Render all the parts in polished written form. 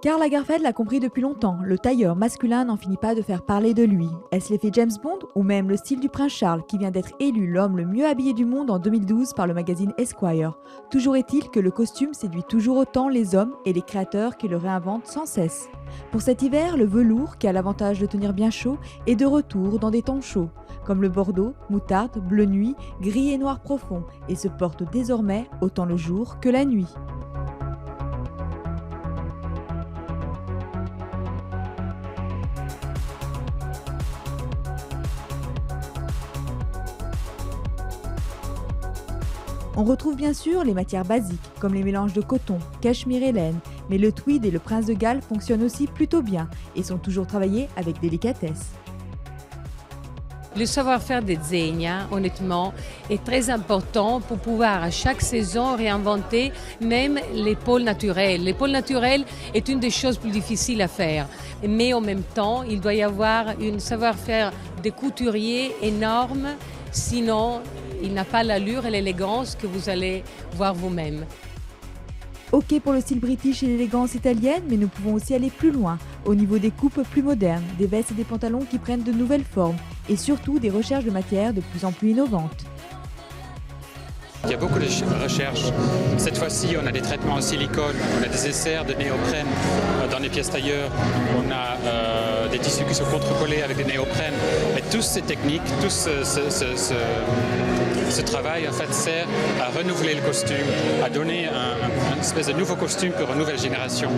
Karl Lagerfeld l'a compris depuis longtemps, le tailleur masculin n'en finit pas de faire parler de lui. Est-ce l'effet James Bond ou même le style du prince Charles qui vient d'être élu l'homme le mieux habillé du monde en 2012 par le magazine Esquire? Toujours est-il que le costume séduit toujours autant les hommes et les créateurs qui le réinventent sans cesse. Pour cet hiver, le velours, qui a l'avantage de tenir bien chaud, est de retour dans des tons chauds, comme le bordeaux, moutarde, bleu nuit, gris et noir profond, et se porte désormais autant le jour que la nuit. On retrouve bien sûr les matières basiques, comme les mélanges de coton, cachemire et laine, mais le tweed et le prince de Galles fonctionnent aussi plutôt bien et sont toujours travaillés avec délicatesse. Le savoir-faire des Zegna, honnêtement, est très important pour pouvoir à chaque saison réinventer même les pôles naturels. Les pôles naturels est une des choses plus difficiles à faire, mais en même temps, il doit y avoir un savoir-faire des couturiers énorme, sinon il n'a pas l'allure et l'élégance que vous allez voir vous-même. Ok pour le style british et l'élégance italienne, mais nous pouvons aussi aller plus loin, au niveau des coupes plus modernes, des vestes et des pantalons qui prennent de nouvelles formes, et surtout des recherches de matières de plus en plus innovantes. Il y a beaucoup de recherches. Cette fois-ci, on a des traitements en silicone, on a des essais de néoprène dans les pièces tailleurs, on a des tissus qui sont contre-collés avec des néoprènes. Et toutes ces techniques, tout ce travail en fait, sert à renouveler le costume, à donner une espèce de nouveau costume pour une nouvelle génération.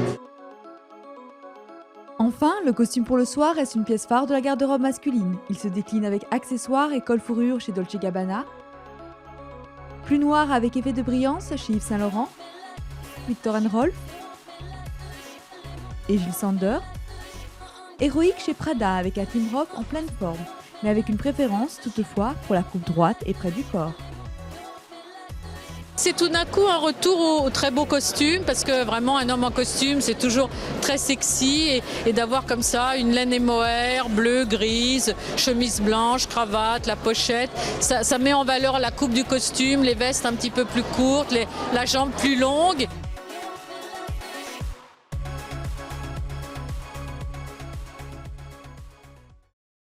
Enfin, le costume pour le soir reste une pièce phare de la garde-robe masculine. Il se décline avec accessoires et col fourrure chez Dolce & Gabbana, plus noir avec effet de brillance chez Yves Saint Laurent, Viktor & Rolf et Jil Sander, héroïque chez Prada avec un Tim Roth en pleine forme, mais avec une préférence toutefois pour la coupe droite et près du corps. C'est tout d'un coup un retour au très beau costume parce que vraiment un homme en costume c'est toujours très sexy et d'avoir comme ça une laine et mohair, bleue, grise, chemise blanche, cravate, la pochette, ça met en valeur la coupe du costume, les vestes un petit peu plus courtes, la jambe plus longue.